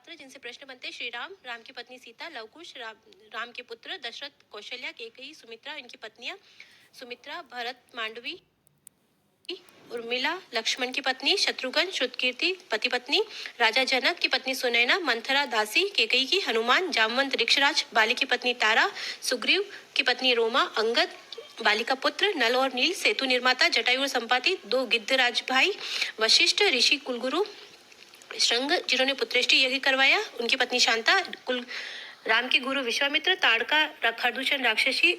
छात्र जिनसे प्रश्न बनते श्री राम, राम की पत्नी सीता, लवकुश, राम के पुत्र दशरथ, कौशल्या, केकई, सुमित्रा, इनकी पत्नियां सुमित्रा, भरत, मांडवी, उर्मिला, लक्ष्मण की पत्नी, शत्रुघ्न, श्रुतकीर्ति पति पत्नी, राजा जनक की पत्नी सुनैना, मंथरा दासी, केकई की, हनुमान, जामवंत, ऋक्षराज, बाली की पत्नी तारा, सुग्रीव की पत्नी रोमा, अंगद, बाली का पुत्र, नल और नील, सेतु निर्माता, जटायु और संपाति, दो गिद्धराज भाई, वशिष्ठ, ऋषि कुलगुरु, श्रृंग जिन्होंने पुत्रेष्टि यज्ञ करवाया, उनकी पत्नी शांता, कुल राम के गुरु विश्वामित्र, ताड़का, खरदूषण राक्षसी,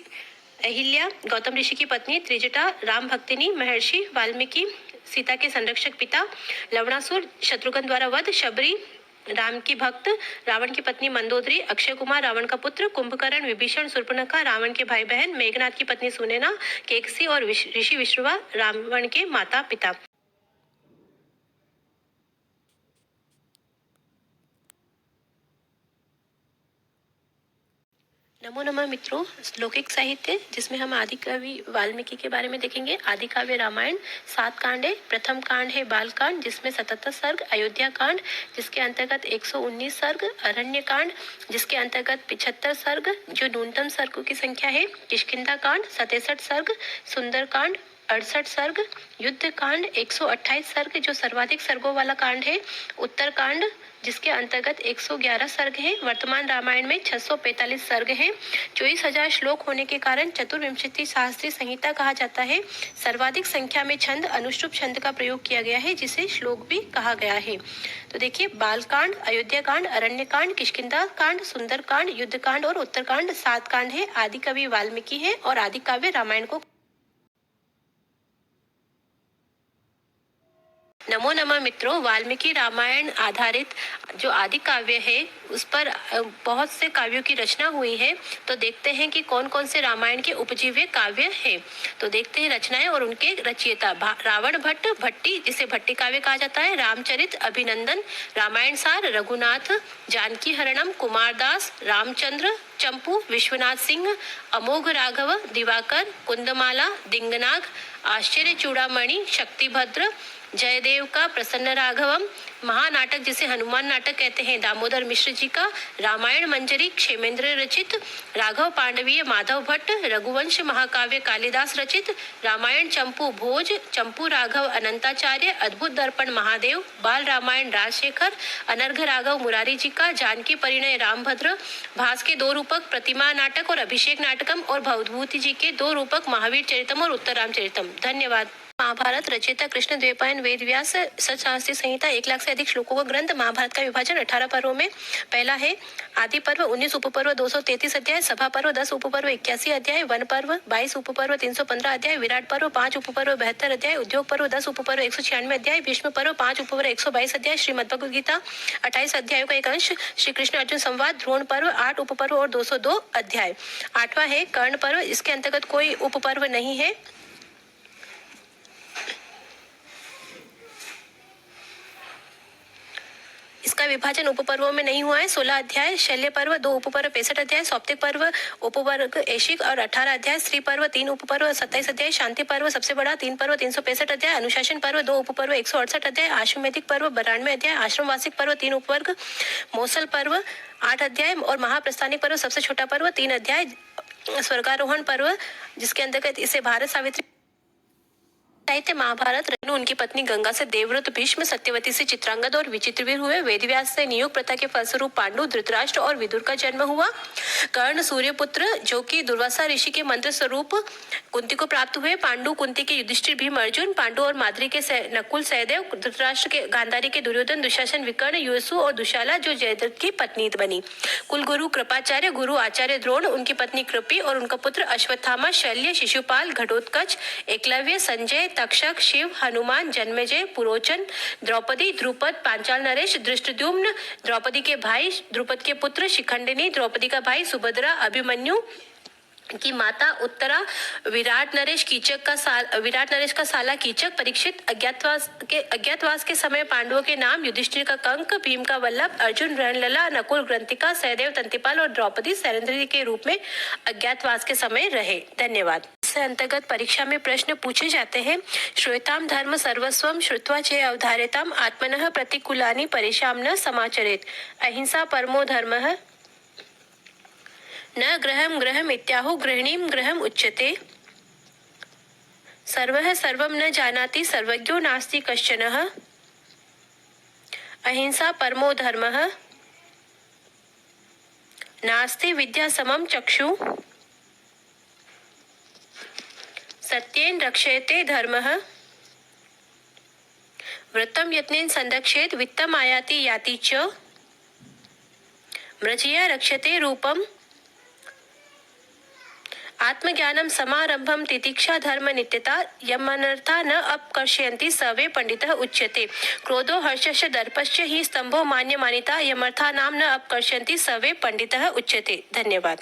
अहिल्या, गौतम ऋषि की पत्नी, त्रिजटा, राम भक्तिनी, महर्षि वाल्मीकि, सीता के संरक्षक पिता, लवणासुर, शत्रुघ्न द्वारा वध, शबरी, राम की भक्त, रावण की पत्नी मंदोदरी, अक्षय कुमार, रावण का पुत्र, कुंभकर्ण, विभीषण, शूर्पणखा, रावण के भाई बहन, मेघनाथ की पत्नी सुनैना, केकसी और ऋषि विश्रवा, रावण के माता पिता। नमो नमः मित्रों, लौकिक साहित्य जिसमें हम आदि कवि वाल्मीकि के बारे में देखेंगे। आदि काव्य रामायण 7 कांड है। प्रथम कांड है बाल कांड जिसमें 77 सर्ग, अयोध्या कांड जिसके अंतर्गत 119 सर्ग, अरण्य कांड जिसके अंतर्गत 75 सर्ग जो न्यूनतम सर्गों की संख्या है, किष्किंधा कांड 67 सर्ग, सुंदर कांड 68 सर्ग, युद्ध कांड 128 सर्ग जो सर्वाधिक सर्गों वाला कांड है, उत्तर कांड जिसके अंतर्गत 111 सर्ग है। वर्तमान रामायण में 645 सर्ग हैं। 24,000 श्लोक होने के कारण चतुर्विंशति शास्त्रीय संहिता कहा जाता है। सर्वाधिक संख्या में छंद अनुष्टुप छंद का प्रयोग किया गया है जिसे श्लोक भी कहा गया है। तो देखिए, बाल कांड, अयोध्या कांड, अरण्य कांड, किष्किंधा कांड, सुंदर कांड, युद्ध कांड और उत्तर कांड 7 कांड है। आदि कवि वाल्मीकि है और आदि काव्य रामायण को नमो नमः मित्रों, वाल्मीकि रामायण आधारित जो आदि काव्य है उस पर बहुत से काव्यों की रचना हुई है। तो देखते हैं कि कौन कौन से रामायण के उपजीव्य काव्य है। तो देखते हैं रचनाएं और उनके रचयिता। रावण भट्ट भट्टी जिसे भट्टी काव्य कहा जाता है, रामचरित, अभिनंदन, रामायण सार, रघुनाथ, जानकी हरणम, कुमारदास, रामचंद्र, चंपू, विश्वनाथ सिंह, अमोघ राघव, दिवाकर, कुंदमाला, दिंगनाग, आश्चर्य चूड़ामणि, शक्तिभद्र, जयदेव का प्रसन्न राघवम, महानाटक जिसे हनुमान नाटक कहते हैं, दामोदर मिश्र जी का, रामायण मंजरी क्षेमेंद्र रचित, राघव पांडवीय माधव भट्ट, रघुवंश महाकाव्य कालिदास रचित, रामायण चंपू भोज, चंपू राघव अनंताचार्य, अद्भुत दर्पण महादेव, बाल रामायण राजशेखर, अनर्घ राघव मुरारी जी का, जानकी परिणय रामभद्र, भास के 2 रूपक प्रतिमा नाटक और अभिषेक नाटकम और भवभूति जी के 2 रूपक महावीर चरितम और उत्तर रामचरितम। धन्यवाद। महाभारत रचयिता कृष्ण द्वैपायन वेद व्यास, सतशास्त्रीय संहिता 1 लाख से अधिक श्लोकों का ग्रंथ। महाभारत का विभाजन 18 पर्वों में। पहला है आदि पर्व 19 उपपर्व 233 अध्याय, सभा पर्व 10 उपपर्व 81 अध्याय, वन पर्व 22 उपपर्व 315 अध्याय, विराट पर्व 5 उपपर्व 72 अध्याय, उद्योग पर्व 10 उपपर्व 196 अध्याय, भीष्म पर्व 5 उपपर्व 122 अध्याय, श्रीमद् भगवद गीता 28 अध्यायों का एक अंश, श्री कृष्ण अर्जुन संवाद, द्रोण पर्व 8 उपपर्व और 202 अध्याय। 8वां है कर्ण पर्व, इसके अंतर्गत कोई उपपर्व नहीं है। इसका विभाजन उपपर्वों में नहीं हुआ है। 16 अध्याय, शल्य पर्व 2 उपपर्व 65 अध्याय, सौप्तिक पर्व उपवर्ग ऐशिक और 18 अध्याय, स्त्री पर्व 3 उपपर्व 27 अध्याय, शांति पर्व सबसे बड़ा 3 पर्व 365 अध्याय, अनुशासन पर्व 2 उपपर्व 168 अध्याय, आश्वमेधिक पर्व 92 अध्याय, आश्रमवासिक पर्व 3 उपवर्ग, मौसल पर्व 8 अध्याय और महाप्रस्थानिक पर्व सबसे छोटा पर्व 3 अध्याय, स्वर्गारोहण पर्व जिसके अंतर्गत इसे भारत सावित्री साहित्य। महाभारत रेणु उनकी पत्नी गंगा से देवव्रत, भीष्म सत्यवती से चित्रांगद और विचित्रवीर हुए, वेदव्यास से नियोग प्रथा के फलस्वरूप पांडु, धृतराष्ट्र और विदुर का जन्म हुआ, कर्ण सूर्यपुत्र जो कि दुर्वासा ऋषि के मंत्र स्वरूप कुंती को प्राप्त हुए, पांडु कुंती के युधिष्ठिर भीम अर्जुन, पांडु और माद्री के नकुल सहदेव, धृतराष्ट्र के गांधारी के दुर्योधन, दुशासन विकर्ण, युसु और दुशाला जो जयद्रथ की पत्नी बनी, कुल गुरु कृपाचार्य, गुरु आचार्य द्रोण, उनकी पत्नी कृपी और उनका पुत्र अश्वत्थामा, शल्य, शिशुपाल, घटोत्कच, एकलव्य, संजय, तक्षक, शिव, हनुमान, जन्मेजय, पुरोचन, द्रौपदी, द्रुपद, पांचाल नरेश, धृष्टद्युम्न, द्रौपदी के भाई, द्रुपद के पुत्र शिखंडिनी, द्रौपदी का भाई सुभद्रा, अभिमन्यु की माता उत्तरा, विराट नरेश का साला कीचक, परीक्षित, अज्ञातवास के समय पांडवों के नाम, युधिष्ठिर का कंक, भीम का वल्लभ, अर्जुन रणलला, नकुल ग्रंथिका, सहदेव तंतिपाल और द्रौपदी सैरंध्री के रूप में अज्ञातवास के समय रहे। धन्यवाद। से अंतर्गत परीक्षा में प्रश्न पूछे जाते हैं। श्रूयताम धर्म सर्वस्वम श्रुत्वा चे अवधार्यताम आत्मनः प्रतिकूलानि परेशान न समाचरेत। अहिंसा परमो धर्मः न गृहं गृहम् इत्याहु गृहिणीं गृहम् उच्यते। सर्वः सर्वं न जानाति सर्वज्ञो नास्ति कश्चनः। अहिंसा परमो धर्मः नास्ति विद्या समं चक्षु। सत्येन रक्षयते धर्मः व्रतं यत्नेन संरक्षेत वित्तम आयाति याति च। मृजया रक्षते रूपम आत्मज्ञानम समारंभम तितिक्षा धर्म नित्यता यमनर्था न अपकर्षयन्ति सर्वे पंडितः उच्यते। क्रोधो हर्षश्च दर्पश्च हि स्तंभो मान्यमानिता यमर्था नाम न अपकर्षयन्ति सर्वे पंडितः उच्यते। धन्यवाद।